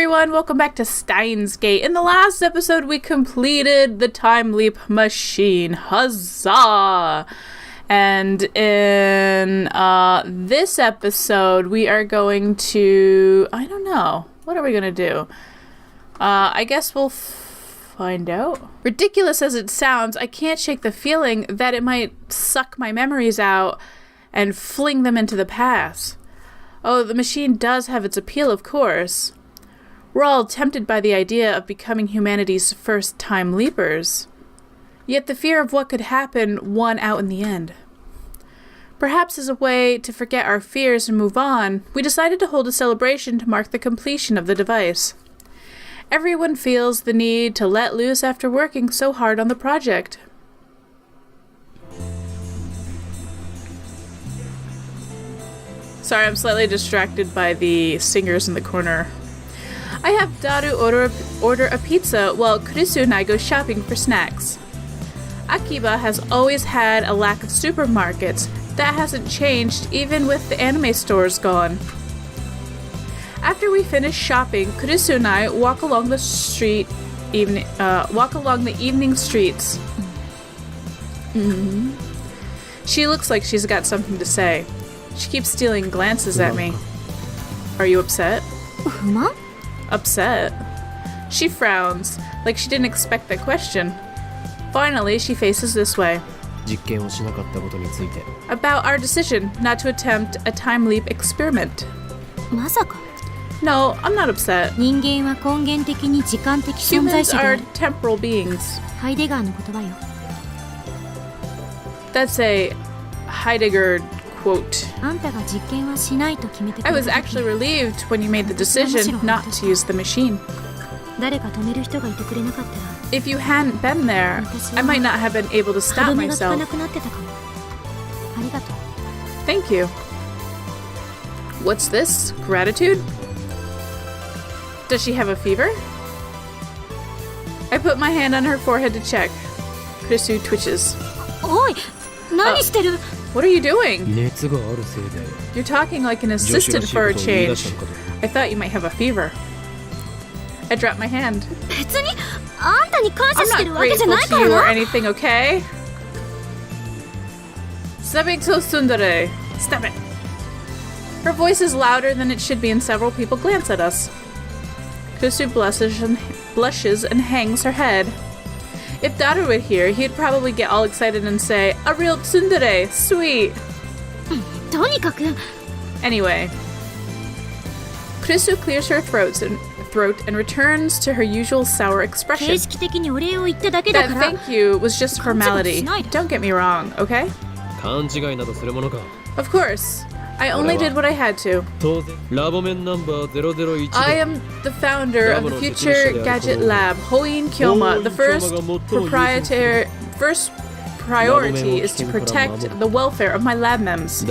everyone, welcome back to Steins Gate. In the last episode, we completed the time leap machine. Huzzah! And in this episode, we are going to... I don't know. What are we going to do? I guess we'll find out. Ridiculous as it sounds, I can't shake the feeling that it might suck my memories out and fling them into the past. Oh, the machine does have its appeal, of course. We're all tempted by the idea of becoming humanity's first time leapers. Yet the fear of what could happen won out in the end. Perhaps as a way to forget our fears and move on, we decided to hold a celebration to mark the completion of the device. Everyone feels the need to let loose after working so hard on the project. Sorry, I'm slightly distracted by the singers in the corner. I have Daru order a pizza while Kurisu and I go shopping for snacks. Akiba has always had a lack of supermarkets. That hasn't changed even with the anime stores gone. After we finish shopping, Kurisu and I walk along the evening streets. She looks like she's got something to say. She keeps stealing glances at me. Are you upset? Upset? She frowns, like she didn't expect that question. Finally, she faces this way. About our decision not to attempt a time leap experiment. No, I'm not upset. Humans are temporal beings. That's a Heidegger quote. I was actually relieved when you made the decision not to use the machine. If you hadn't been there, I might not have been able to stop myself. Thank you. What's this? Gratitude? Does she have a fever? I put my hand on her forehead to check. Kurisu twitches. What are you doing? You're talking like an assistant for a change. I thought you might have a fever. I dropped my hand. I'm not grateful to you or anything, okay? Stop being so tsundere. Stop it. Her voice is louder than it should be and several people glance at us. Kurisu blushes and hangs her head. If Daru were here, he'd probably get all excited and say, "A real tsundere, sweet." Anyway, Kurisu clears her throat and returns to her usual sour expression. That thank you was just formality. Don't get me wrong, okay? Of course. I only did what I had to. I am the founder of the Future Gadget Lab, Hoin Kyoma. The first priority is to protect the welfare of my lab mems.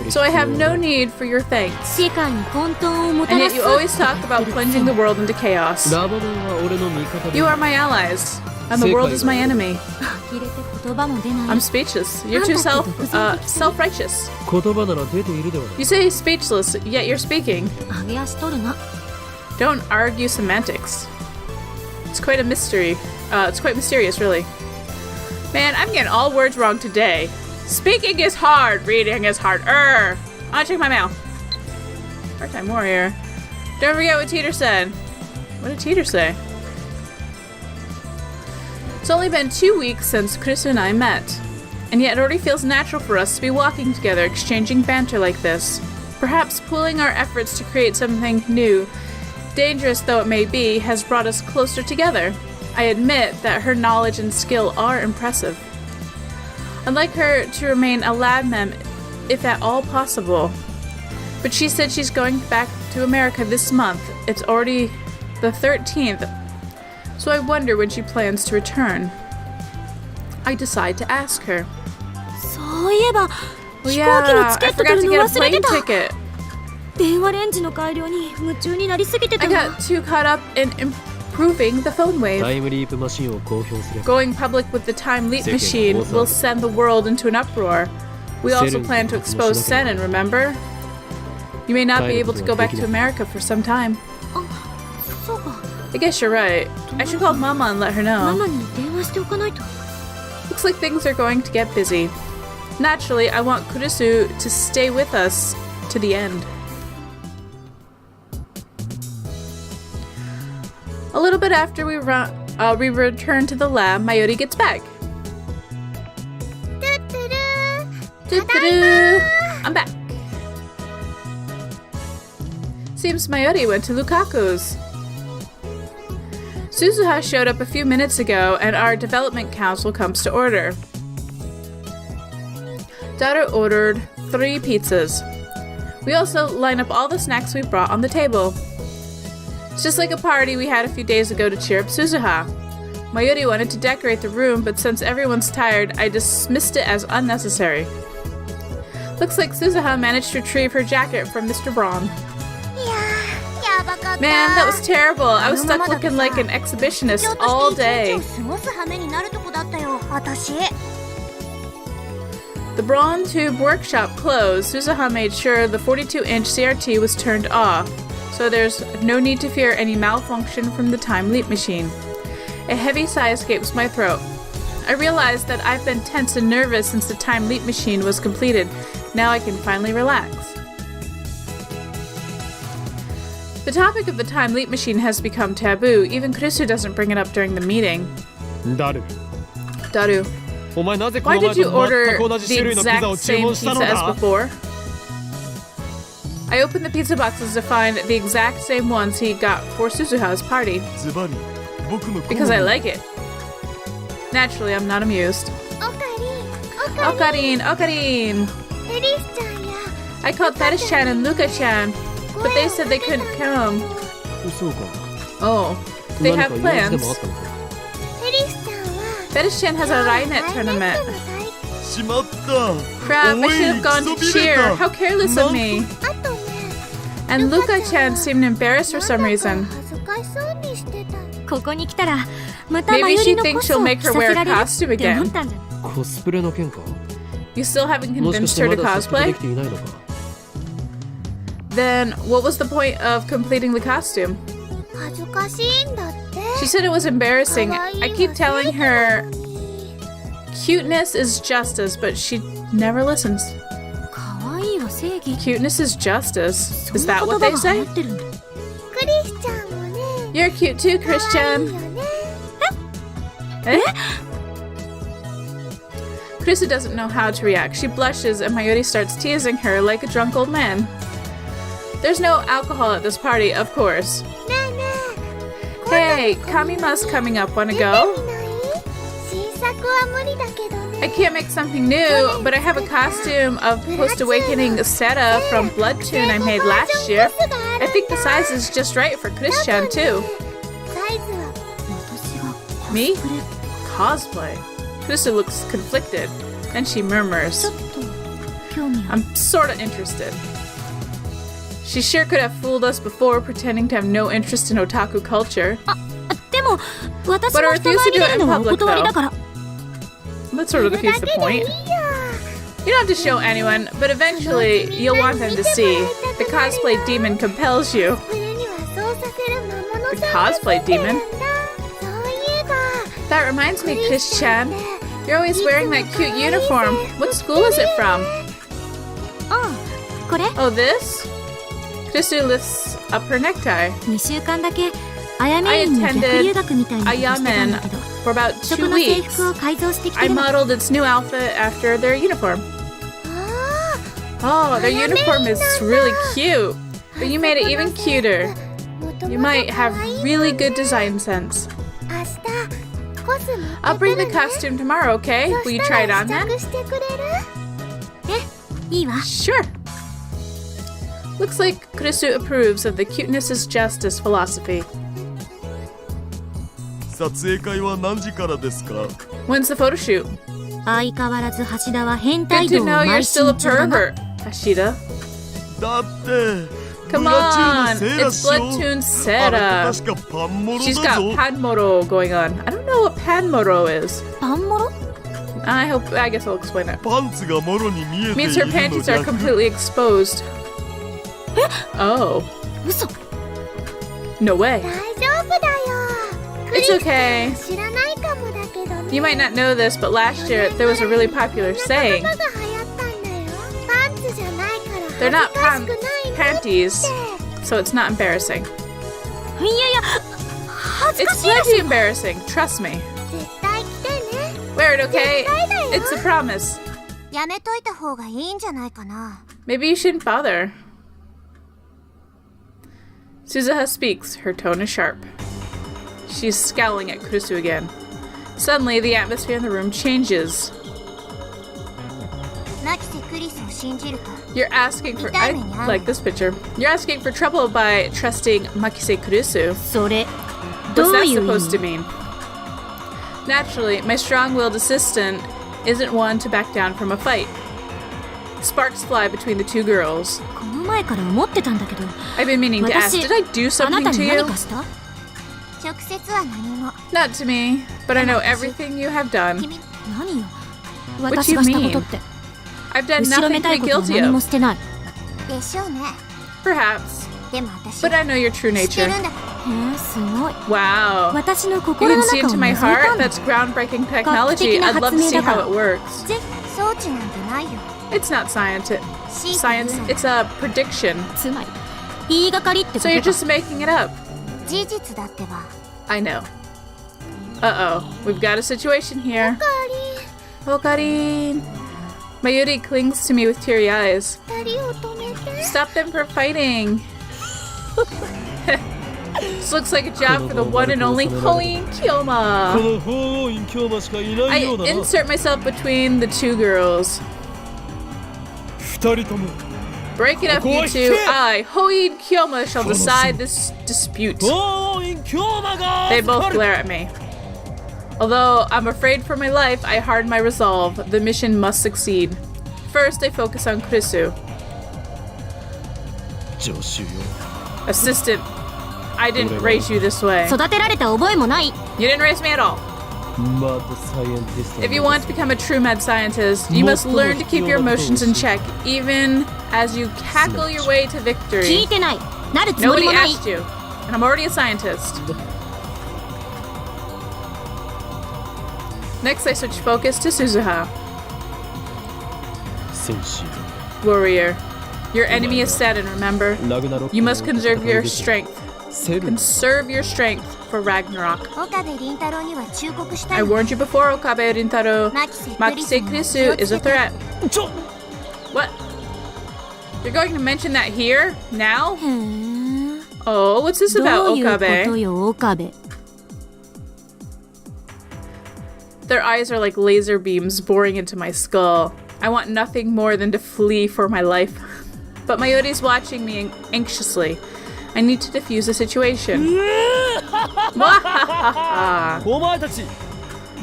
So I have no need for your thanks. And yet you always talk about plunging the world into chaos. You are my allies, and the world is my enemy. I'm speechless. You're too self-righteous. You say speechless, yet you're speaking. Don't argue semantics. It's quite a mystery. It's quite mysterious, really. Man, I'm getting all words wrong today. Speaking is hard. Reading is harder. I'll check my mail. Part-time warrior. Don't forget what Teeter said. What did Teeter say? It's only been 2 weeks since Kurisu and I met, and yet it already feels natural for us to be walking together, exchanging banter like this. Perhaps pooling our efforts to create something new, dangerous though it may be, has brought us closer together. I admit that her knowledge and skill are impressive. I'd like her to remain a lab mem if at all possible, but she said she's going back to America this month. It's already the 13th. So I wonder when she plans to return. I decide to ask her. Oh yeah, I forgot to get a plane ticket. I got too caught up in improving the phone wave. Going public with the time leap machine will send the world into an uproar. We also plan to expose Senin, remember? You may not be able to go back to America for some time. I guess you're right. I should call Mama and let her know. Looks like things are going to get busy. Naturally, I want Kurisu to stay with us to the end. A little bit after we return to the lab, Mayuri gets back. I'm back. Seems Mayuri went to Lukaku's. Suzuha showed up a few minutes ago and our development council comes to order. Daru ordered 3 pizzas. We also line up all the snacks we brought on the table. It's just like a party we had a few days ago to cheer up Suzuha. Mayuri wanted to decorate the room, but since everyone's tired, I dismissed it as unnecessary. Looks like Suzuha managed to retrieve her jacket from Mr. Braun. Man, that was terrible. I was stuck looking like an exhibitionist all day. The Braun Tube workshop closed. Suzuha made sure the 42-inch CRT was turned off, so there's no need to fear any malfunction from the time leap machine. A heavy sigh escapes my throat. I realized that I've been tense and nervous since the time leap machine was completed. Now I can finally relax. The topic of the time leap machine has become taboo. Even Kurisu doesn't bring it up during the meeting. Daru. Why did you order the exact same pizza as before? I opened the pizza boxes to find the exact same ones he got for Suzuha's party. Because I like it. Naturally, I'm not amused. Okarin! I called Fetish-chan and Luka-chan, but they said they couldn't come. Oh, they have plans. Fetish-chan has a Rainet tournament. Crap, I should have gone to cheer. How careless of me. And Luka-chan seemed embarrassed for some reason. Maybe she thinks she'll make her wear a costume again. You still haven't convinced her to cosplay? Then, what was the point of completing the costume? She said it was embarrassing. I keep telling her cuteness is justice, but she never listens. Cuteness is justice. Is that what they say? You're cute too, Christian. Eh? Kurisu doesn't know how to react. She blushes and Mayuri starts teasing her like a drunk old man. There's no alcohol at this party, of course. Hey, Kamima's coming up. Wanna go? I can't make something new, but I have a costume of Post-Awakening Seta from Bloodtoon I made last year. I think the size is just right for Christian, too. Me? Cosplay? Kurisu looks conflicted. Then she murmurs. I'm sorta interested. She sure could have fooled us before, pretending to have no interest in otaku culture. But I refuse to do it in public, though. That sort of defeats the point. You don't have to show anyone, but eventually you'll want them to see. The cosplay demon compels you. The cosplay demon? That reminds me, Chris-chan. You're always wearing that cute uniform. What school is it from? Oh, this? Kurisu lifts up her necktie. I attended Ayamen for about 2 weeks. I modeled its new outfit after their uniform. Oh, their uniform is really cute. But you made it even cuter. You might have really good design sense. I'll bring the costume tomorrow, okay? Will you try it on then? Sure. Looks like Kurisu approves of the cuteness is justice philosophy. When's the photo shoot? Good to know you're still a pervert, Hashida. Come on, it's Bloodtoon Seta. She's got Panmoro going on. I don't know what Panmoro is. I guess I'll explain it. Means her panties are completely exposed. Oh. No way. It's okay. You might not know this, but last year there was a really popular saying. They're not panties, so it's not embarrassing. It's plenty embarrassing, trust me. Wear it, okay? It's a promise. Maybe you shouldn't bother. Suzuha speaks. Her tone is sharp. She's scowling at Kurusu again. Suddenly, the atmosphere in the room changes. You're asking for... I like this picture. You're asking for trouble by trusting Makise Kurusu. What's that supposed to mean? Naturally, my strong-willed assistant isn't one to back down from a fight. Sparks fly between the two girls. I've been meaning to ask, did I do something to you? Not to me, but I know everything you have done. What do you mean? I've done nothing to be guilty of. Perhaps. But I know your true nature. Wow. You can see into my heart? That's groundbreaking technology. I'd love to see how it works. It's not science, it's a prediction. So you're just making it up. I know. Uh-oh. We've got a situation here. Okarin. Mayuri clings to me with teary eyes. Stop them from fighting. This looks like a job for the one and only Hoin Kyoma. I insert myself between the two girls. Break it up, you two. I, Hoin Kyoma, shall decide this dispute. They both glare at me. Although I'm afraid for my life, I harden my resolve. The mission must succeed. First, I focus on Kurusu. Assistant, I didn't raise you this way. You didn't raise me at all. If you want to become a true mad scientist, you must learn to keep your emotions in check, even as you cackle your way to victory. Nobody asked you, and I'm already a scientist. Next, I switch focus to Suzuha. Warrior, your enemy is Saturn, remember? You must conserve your strength. Conserve your strength for Ragnarok. I warned you before, Okabe Rintaro. Makise Kurusu is a threat. What? You're going to mention that here? Now? Oh, what's this about, Okabe? Their eyes are like laser beams boring into my skull. I want nothing more than to flee for my life. But Mayuri's watching me anxiously. I need to defuse the situation.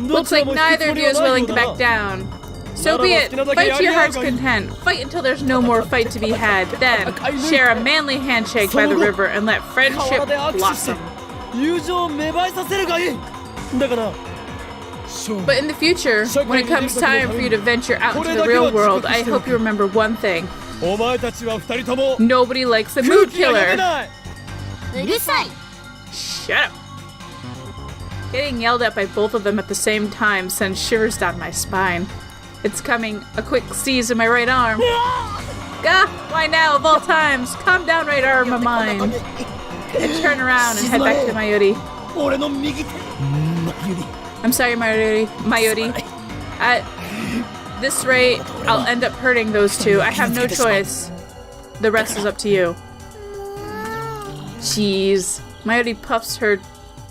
Looks like neither of you is willing to back down. So be it. Fight to your heart's content. Fight until there's no more fight to be had. Then, share a manly handshake by the river and let friendship blossom. But in the future, when it comes time for you to venture out into the real world, I hope you remember one thing. Nobody likes a mood killer. Shut up. Getting yelled at by both of them at the same time sends shivers down my spine. It's coming. A quick seize in my right arm. Gah! Why now, of all times? Calm down, right arm of mine. I turn around and head back to Mayuri. I'm sorry, Mayuri. At this rate, I'll end up hurting those two. I have no choice. The rest is up to you. Jeez. Mayuri puffs her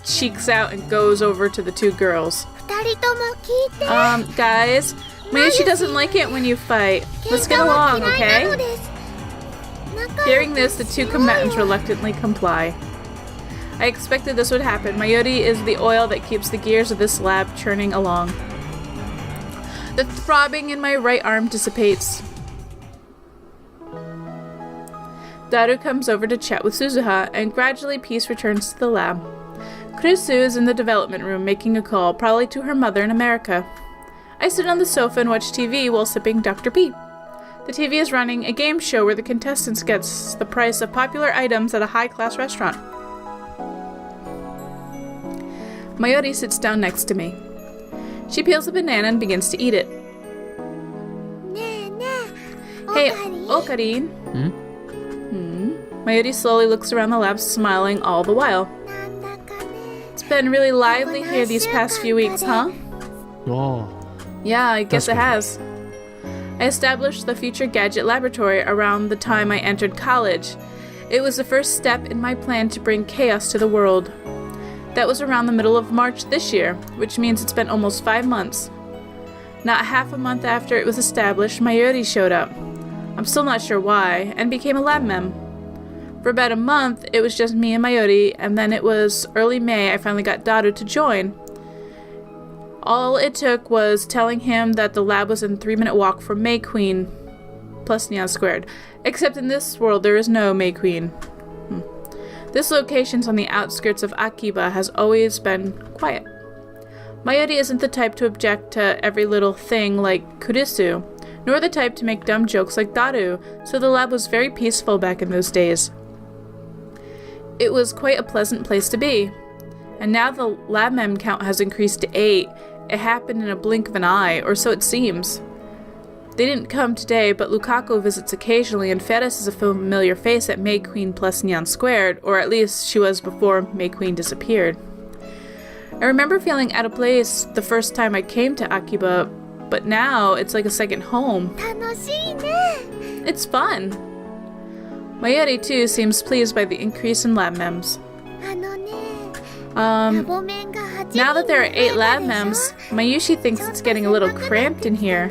cheeks out and goes over to the two girls. Guys, Mayushi doesn't like it when you fight. Let's get along, okay? Hearing this, the two combatants reluctantly comply. I expected this would happen. Mayuri is the oil that keeps the gears of this lab churning along. The throbbing in my right arm dissipates. Daru comes over to chat with Suzuha, and gradually peace returns to the lab. Kurusu is in the development room making a call, probably to her mother in America. I sit on the sofa and watch TV while sipping Dr. P. The TV is running a game show where the contestants guess the price of popular items at a high-class restaurant. Mayuri sits down next to me. She peels a banana and begins to eat it. Hey, Okarin. Mayuri slowly looks around the lab, smiling all the while. It's been really lively here these past few weeks, huh? Oh. Yeah, I guess it has. I established the Future Gadget Laboratory around the time I entered college. It was the first step in my plan to bring chaos to the world. That was around the middle of March this year, which means it's been almost 5 months. Not half a month after it was established, Mayuri showed up. I'm still not sure why, and became a lab mem. For about a month, it was just me and Mayuri, and then it was early May I finally got Daru to join. All it took was telling him that the lab was in 3-minute walk from May Queen plus Neon Squared. Except in this world, there is no May Queen. This location's on the outskirts of Akiba has always been quiet. Mayuri isn't the type to object to every little thing like Kurisu, nor the type to make dumb jokes like Daru, so the lab was very peaceful back in those days. It was quite a pleasant place to be. And now the lab mem count has increased to 8. It happened in a blink of an eye, or so it seems. They didn't come today, but Lukaku visits occasionally, and Ferris is a familiar face at May Queen plus Neon Squared, or at least she was before May Queen disappeared. I remember feeling out of place the first time I came to Akiba, but now it's like a second home. It's fun. Mayuri, too, seems pleased by the increase in lab mems. Now that there are 8 lab mems, Mayushi thinks it's getting a little cramped in here.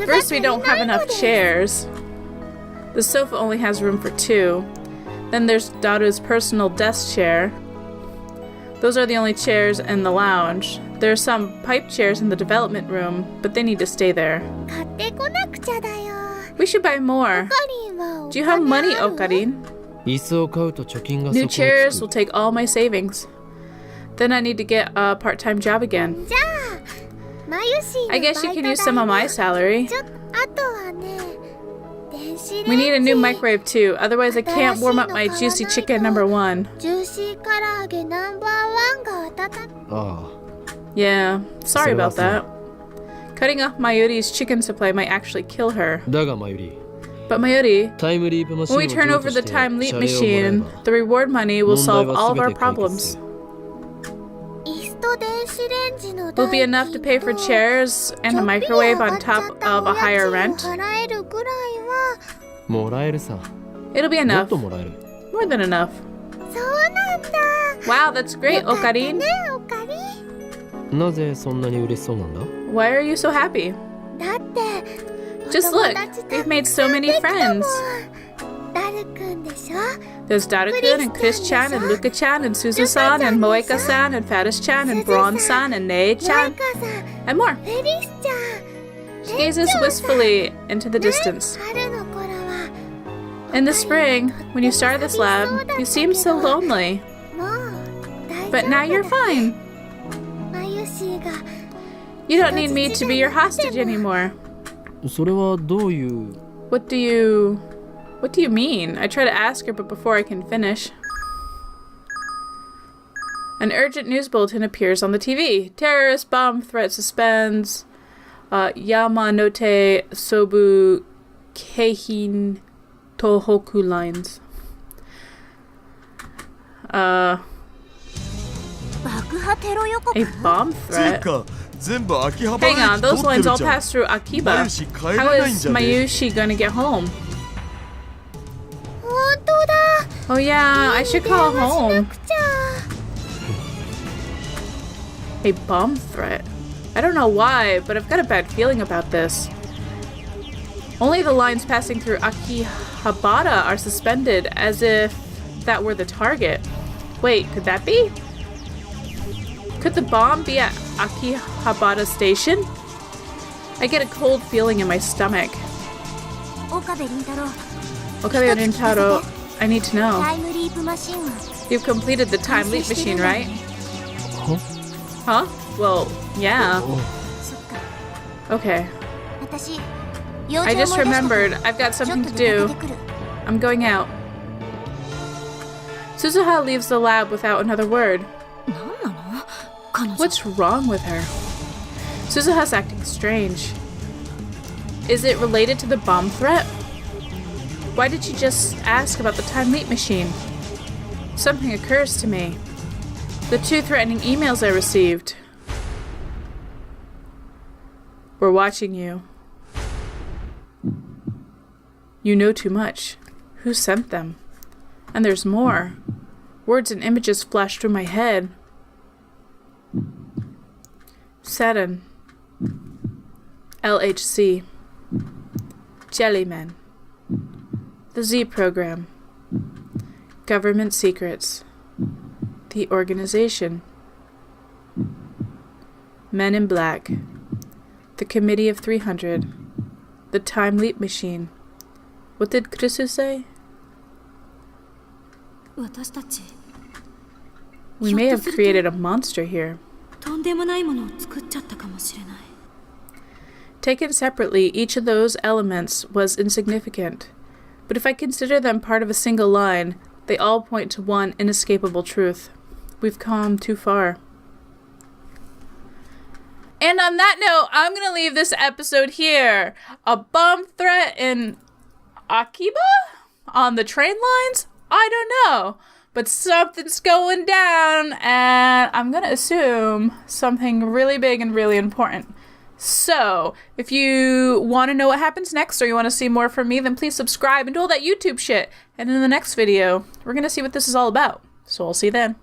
First, we don't have enough chairs. The sofa only has room for 2. Then there's Daru's personal desk chair. Those are the only chairs in the lounge. There are some pipe chairs in the development room, but they need to stay there. We should buy more. Do you have money, Okarin? New chairs will take all my savings. Then I need to get a part-time job again. I guess you can use some of my salary. We need a new microwave too, otherwise I can't warm up my juicy chicken #1. Yeah, sorry about that. Cutting off Mayuri's chicken supply might actually kill her. But Mayuri, when we turn over the time leap machine, the reward money will solve all of our problems. Will be enough to pay for chairs and a microwave on top of a higher rent. It'll be enough. More than enough. Wow, that's great, Okarin. Why are you so happy? Just look, we've made so many friends. There's Daru-kun and Chris-chan and Luka-chan and Suzu-san and Moeka-san and Faris-chan and Bron-san and Nei-chan and more. She gazes wistfully into the distance. In the spring, when you started this lab, you seemed so lonely. But now you're fine. You don't need me to be your hostage anymore. What do you mean? I try to ask her, but before I can finish. An urgent news bulletin appears on the TV. Terrorist bomb threat suspends Yamanote Sobu Keihin Tohoku lines. A bomb threat? Hang on, those lines all pass through Akiba. How is Mayushi gonna get home? Oh yeah, I should call home. A bomb threat? I don't know why, but I've got a bad feeling about this. Only the lines passing through Akihabara are suspended, as if that were the target. Wait, could that be? Could the bomb be at Akihabara Station? I get a cold feeling in my stomach. Okabe Rintaro, I need to know. You've completed the time leap machine, right? Huh? Well, yeah. Okay. I just remembered. I've got something to do. I'm going out. Suzuha leaves the lab without another word. What's wrong with her? Suzuha's acting strange. Is it related to the bomb threat? Why did she just ask about the time leap machine? Something occurs to me. The 2 threatening emails I received. We're watching you. You know too much. Who sent them? And there's more. Words and images flash through my head. Saturn. LHC. Jellymen. The Z program. Government secrets. The organization. Men in Black. The Committee of 300. The Time Leap Machine. What did Krisu say? We may have created a monster here. Taken separately, each of those elements was insignificant. But if I consider them part of a single line, they all point to one inescapable truth. We've come too far. And on that note, I'm going to leave this episode here. A bomb threat in Akiba? On the train lines? I don't know. But something's going down, and I'm going to assume something really big and really important. So, if you want to know what happens next, or you want to see more from me, then please subscribe and do all that YouTube shit. And in the next video, we're going to see what this is all about. So I'll see you then.